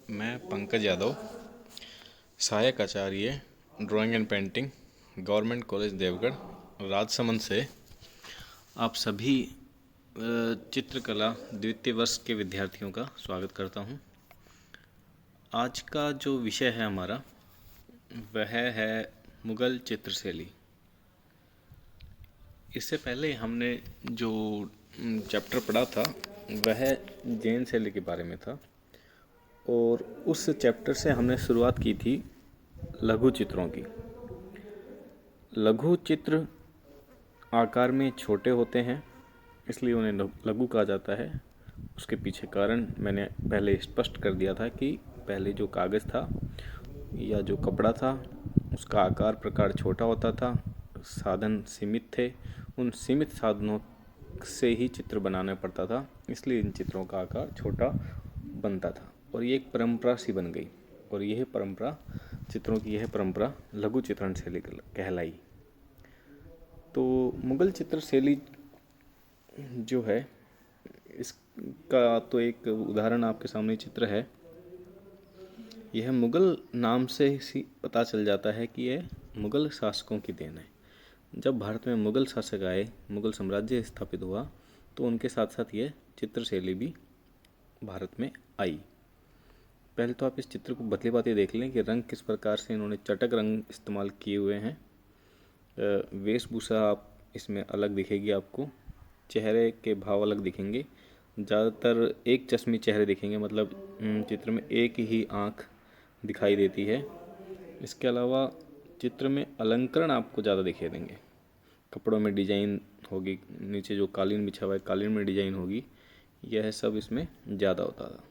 मैं पंकज यादव, सहायक आचार्य drawing and painting, government college Deogarh, Rajsamand से आप सभी चित्रकला द्वितीय वर्ष के विद्यार्थियों का स्वागत करता हूं। आज का जो विषय है हमारा वह है मुग़ल चित्रशैली। इससे पहले हमने जो चैप्टर पढ़ा था वह जैन शैली के बारे में था और उस चैप्टर से हमने शुरुआत की थी लघु चित्रों की। लघु चित्र आकार में छोटे होते हैं, इसलिए उन्हें लघु कहा जाता है। उसके पीछे कारण मैंने पहले स्पष्ट कर दिया था कि पहले जो कागज़ था या जो कपड़ा था उसका आकार प्रकार छोटा होता था, साधन सीमित थे, उन सीमित साधनों से ही चित्र बनाना पड़ता था, इसलिए इन चित्रों का आकार छोटा बनता था और ये एक परंपरा सी बन गई और यह परंपरा चित्रों की यह परंपरा लघु चित्रण शैली कहलाई। तो मुग़ल चित्र शैली जो है इसका तो एक उदाहरण आपके सामने चित्र है। यह मुग़ल नाम से ही पता चल जाता है कि यह मुग़ल शासकों की देन है। जब भारत में मुग़ल शासक आए, मुग़ल साम्राज्य स्थापित हुआ, तो उनके साथ साथ यह चित्र शैली भी भारत में आई। पहले तो आप इस चित्र को भली भांति देख लें कि रंग किस प्रकार से इन्होंने चटक रंग इस्तेमाल किए हुए हैं। वेशभूषा आप इसमें अलग दिखेगी, आपको चेहरे के भाव अलग दिखेंगे। ज़्यादातर एक चश्मी चेहरे दिखेंगे, मतलब चित्र में एक ही आँख दिखाई देती है। इसके अलावा चित्र में अलंकरण आपको ज़्यादा दिखाई देंगे। कपड़ों में डिजाइन होगी, नीचे जो कालीन बिछा हुआ है कालीन में डिजाइन होगी, यह सब इसमें ज़्यादा होता था।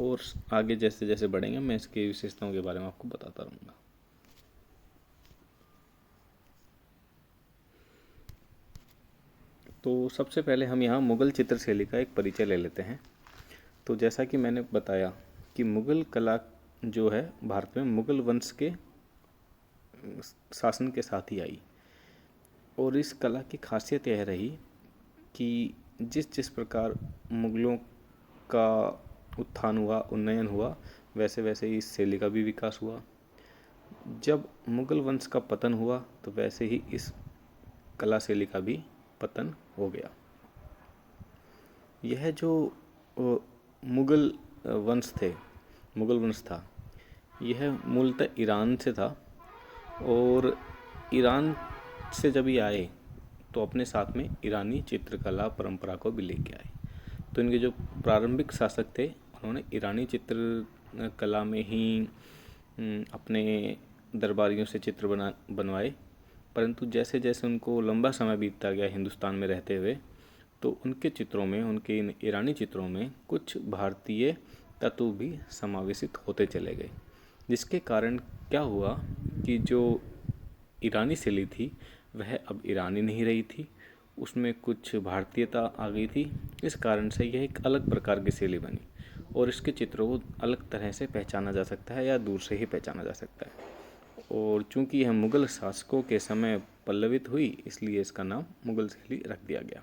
और आगे जैसे जैसे बढ़ेंगे मैं इसकी विशेषताओं के बारे में आपको बताता रहूँगा। तो सबसे पहले हम यहाँ मुग़ल चित्रशैली का एक परिचय ले लेते हैं। तो जैसा कि मैंने बताया कि मुग़ल कला जो है भारत में मुग़ल वंश के शासन के साथ ही आई और इस कला की खासियत यह रही कि जिस जिस प्रकार मुग़लों का उत्थान हुआ, उन्नयन हुआ, वैसे वैसे ही इस शैली का भी विकास हुआ। जब मुग़ल वंश का पतन हुआ तो वैसे ही इस कला शैली का भी पतन हो गया। यह जो मुग़ल वंश थे, मुग़ल वंश था, यह मूलतः ईरान से था और ईरान से जब ये आए तो अपने साथ में ईरानी चित्रकला परंपरा को भी लेके आए। तो इनके जो प्रारंभिक शासक थे उन्होंने ईरानी चित्रकला में ही अपने दरबारियों से चित्र बनवाए, परंतु जैसे जैसे उनको लंबा समय बीतता गया हिंदुस्तान में रहते हुए, तो उनके चित्रों में, उनके इन ईरानी चित्रों में कुछ भारतीय तत्व भी समावेशित होते चले गए, जिसके कारण क्या हुआ कि जो ईरानी शैली थी वह अब ईरानी नहीं रही थी, उसमें कुछ भारतीयता आ गई थी। इस कारण से यह एक अलग प्रकार की शैली बनी और इसके चित्रों को अलग तरह से पहचाना जा सकता है या दूर से ही पहचाना जा सकता है। और चूंकि यह मुग़ल शासकों के समय पल्लवित हुई, इसलिए इसका नाम मुग़ल शैली रख दिया गया।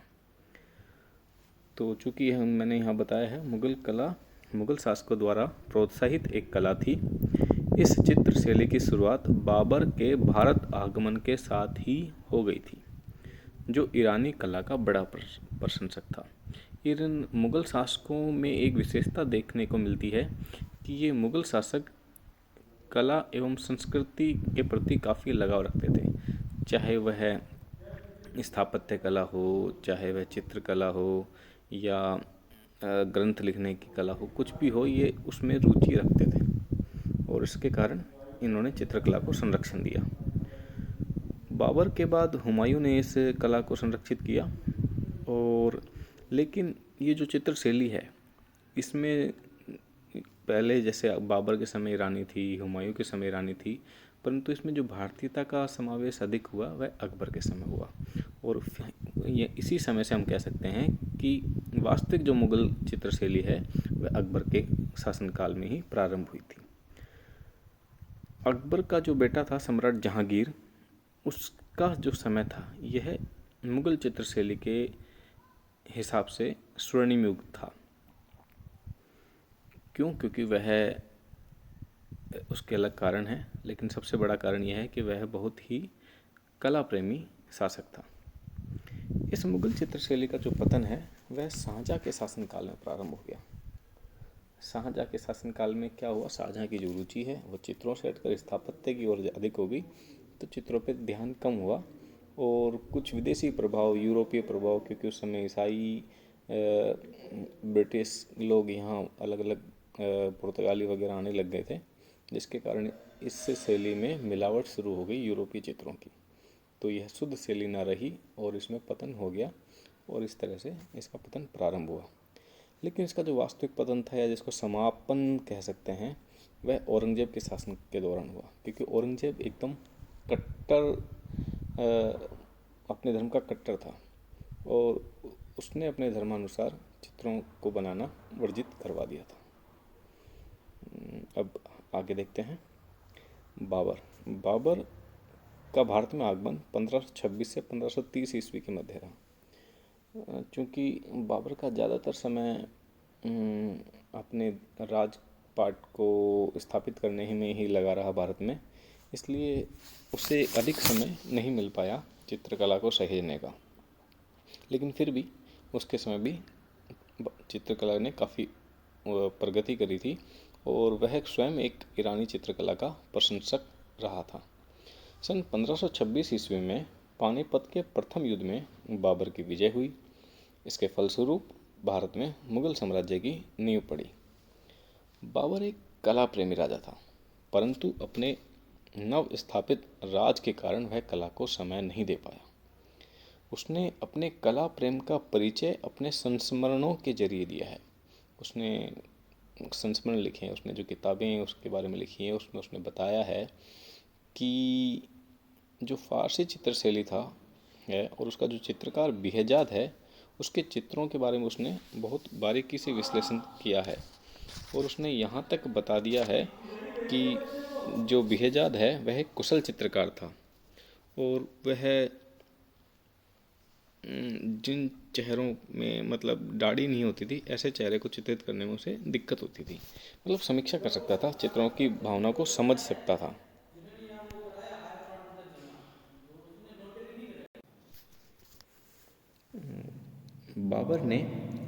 तो चूंकि यह मैंने यहाँ बताया है मुग़ल कला मुग़ल शासकों द्वारा प्रोत्साहित एक कला थी। इस चित्र शैली की शुरुआत बाबर के भारत आगमन के साथ ही हो गई थी, जो ईरानी कला का बड़ा प्रशंसक था। इन मुग़ल शासकों में एक विशेषता देखने को मिलती है कि ये मुग़ल शासक कला एवं संस्कृति के प्रति काफ़ी लगाव रखते थे, चाहे वह स्थापत्य कला हो, चाहे वह चित्रकला हो या ग्रंथ लिखने की कला हो, कुछ भी हो, ये उसमें रुचि रखते थे और इसके कारण इन्होंने चित्रकला को संरक्षण दिया। बाबर के बाद हुमायूं ने इस कला को संरक्षित किया और लेकिन ये जो चित्र शैली है इसमें पहले जैसे बाबर के समय ईरानी थी, हुमायूं के समय ईरानी थी, परंतु इसमें जो भारतीयता का समावेश अधिक हुआ वह अकबर के समय हुआ और ये इसी समय से हम कह सकते हैं कि वास्तविक जो मुग़ल चित्र शैली है वह अकबर के शासनकाल में ही प्रारंभ हुई थी। अकबर का जो बेटा था सम्राट जहांगीर, उसका जो समय था यह मुग़ल चित्रशैली के हिसाब से स्वर्णिम युग था, क्यों? क्योंकि वह, उसके अलग कारण हैं, लेकिन सबसे बड़ा कारण यह है कि वह बहुत ही कला प्रेमी शासक था। इस मुगल चित्रशैली का जो पतन है वह शाहजहाँ के शासनकाल में प्रारंभ हो गया। शाहजहाँ के शासनकाल में क्या हुआ? शाहजहाँ की जो रुचि है वो चित्रों से हटकर स्थापत्य की ओर अधिक हो गई, तो चित्रों पर ध्यान कम हुआ और कुछ विदेशी प्रभाव, यूरोपीय प्रभाव, क्योंकि उस समय ईसाई ब्रिटिश लोग यहाँ अलग अलग पुर्तगाली वगैरह आने लग गए थे, जिसके कारण इस शैली में मिलावट शुरू हो गई यूरोपीय चित्रों की। तो यह शुद्ध शैली ना रही और इसमें पतन हो गया और इस तरह से इसका पतन प्रारंभ हुआ। लेकिन इसका जो वास्तविक पतन था, या जिसको समापन कह सकते हैं, वह औरंगजेब के शासन के दौरान हुआ। क्योंकि औरंगजेब एकदम कट्टर, अपने धर्म का कट्टर था और उसने अपने धर्मानुसार चित्रों को बनाना वर्जित करवा दिया था। अब आगे देखते हैं। बाबर का भारत में आगमन 1526 से 1530 ईस्वी के मध्य रहा। चूँकि बाबर का ज़्यादातर समय अपने राजपाट को स्थापित करने ही में ही लगा रहा भारत में, इसलिए उसे अधिक समय नहीं मिल पाया चित्रकला को सहेजने का। लेकिन फिर भी उसके समय भी चित्रकला ने काफ़ी प्रगति करी थी और वह स्वयं एक ईरानी चित्रकला का प्रशंसक रहा था। सन 1526 ईस्वी में पानीपत के प्रथम युद्ध में बाबर की विजय हुई। इसके फलस्वरूप भारत में मुगल साम्राज्य की नींव पड़ी। बाबर एक कला प्रेमी राजा था, परंतु अपने नव स्थापित राज के कारण वह कला को समय नहीं दे पाया। उसने अपने कला प्रेम का परिचय अपने संस्मरणों के जरिए दिया है। उसने संस्मरण लिखे हैं, उसने जो किताबें उसके बारे में लिखी हैं उसमें उसने बताया है कि जो फारसी चित्रशैली था है और उसका जो चित्रकार बेहजाद है, उसके चित्रों के बारे में उसने बहुत बारीकी से विश्लेषण किया है और उसने यहाँ तक बता दिया है कि जो बेहजाद है वह एक कुशल चित्रकार था और वह जिन चेहरों में मतलब दाढ़ी नहीं होती थी, ऐसे चेहरे को चित्रित करने में उसे दिक्कत होती थी। मतलब समीक्षा कर सकता था, चित्रों की भावना को समझ सकता था। बाबर ने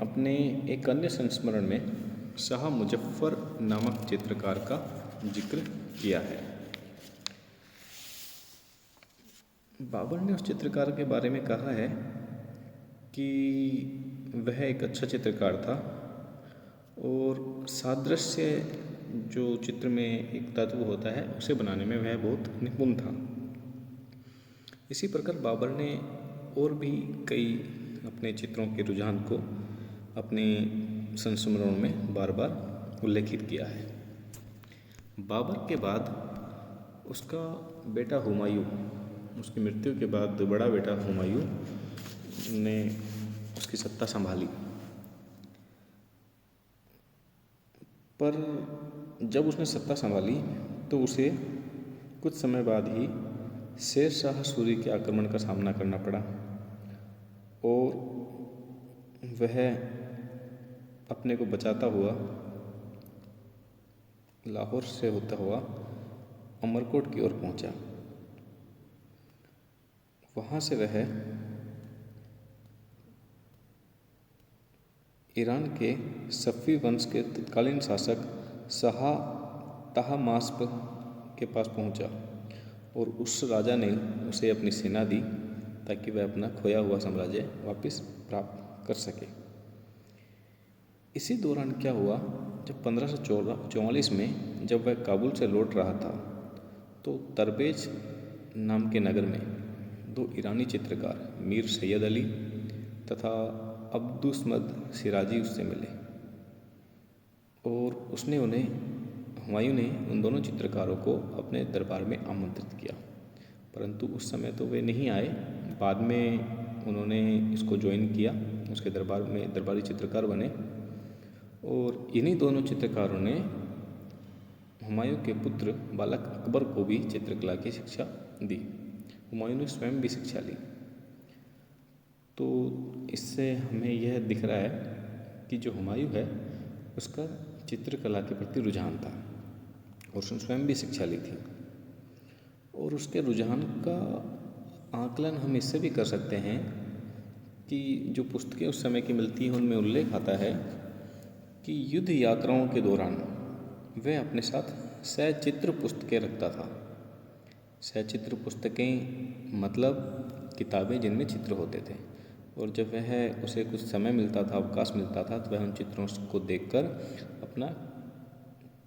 अपने एक अन्य संस्मरण में शाह मुजफ्फर नामक चित्रकार का जिक्र किया है। बाबर ने उस चित्रकार के बारे में कहा है कि वह एक अच्छा चित्रकार था और सादृश्य जो चित्र में एक तत्व होता है उसे बनाने में वह बहुत निपुण था। इसी प्रकार बाबर ने और भी कई अपने चित्रों के रुझान को अपने संस्मरणों में बार बार उल्लेखित किया है। बाबर के बाद उसका बेटा हुमायूं, उसकी मृत्यु के बाद बड़ा बेटा हुमायूं ने उसकी सत्ता संभाली, पर जब उसने सत्ता संभाली तो उसे कुछ समय बाद ही शेर शाह सूरी के आक्रमण का सामना करना पड़ा और वह अपने को बचाता हुआ लाहौर से होता हुआ अमरकोट की ओर पहुंचा। वहाँ से वह ईरान के सफ़ी वंश के तत्कालीन शासक शाह तहमास्प के पास पहुंचा और उस राजा ने उसे अपनी सेना दी ताकि वह अपना खोया हुआ साम्राज्य वापस प्राप्त कर सके। इसी दौरान क्या हुआ, जब 1544 में जब वह काबुल से लौट रहा था तो तरबेज नाम के नगर में दो ईरानी चित्रकार मीर सैयद अली तथा अब्दुस्मद सिराजी उससे मिले और हुमायूं ने उन दोनों चित्रकारों को अपने दरबार में आमंत्रित किया, परंतु उस समय तो वे नहीं आए। बाद में उन्होंने इसको ज्वाइन किया, उसके दरबार में दरबारी चित्रकार बने और इन्हीं दोनों चित्रकारों ने हुमायूं के पुत्र बालक अकबर को भी चित्रकला की शिक्षा दी। हुमायूं ने स्वयं भी शिक्षा ली। तो इससे हमें यह दिख रहा है कि जो हुमायूं है उसका चित्रकला के प्रति रुझान था और उसने स्वयं भी शिक्षा ली थी। और उसके रुझान का आकलन हम इससे भी कर सकते हैं कि जो पुस्तकें उस समय की मिलती हैं उनमें उल्लेख आता है कि युद्ध यात्राओं के दौरान वह अपने साथ सचित्र पुस्तकें रखता था। सचित्र पुस्तकें मतलब किताबें जिनमें चित्र होते थे, और जब वह उसे कुछ समय मिलता था, अवकाश मिलता था, तो वह उन चित्रों को देखकर अपना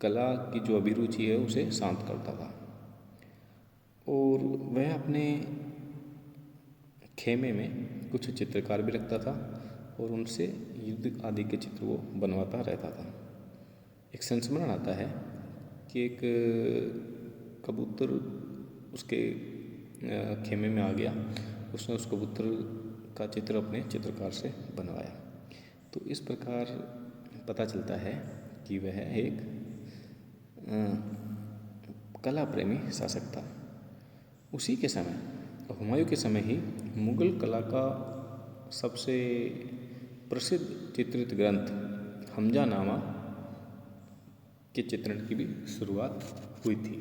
कला की जो अभिरुचि है उसे शांत करता था। और वह अपने खेमे में कुछ चित्रकार भी रखता था और उनसे युद्ध आदि के चित्र वो बनवाता रहता था। एक संस्मरण आता है कि एक कबूतर उसके खेमे में आ गया, उसने उस कबूतर का चित्र अपने चित्रकार से बनवाया। तो इस प्रकार पता चलता है कि वह एक कला प्रेमी शासक था। उसी के समय, हुमायूं के समय ही मुग़ल कला का सबसे प्रसिद्ध चित्रित ग्रंथ हमजानामा के चित्रण की भी शुरुआत हुई थी।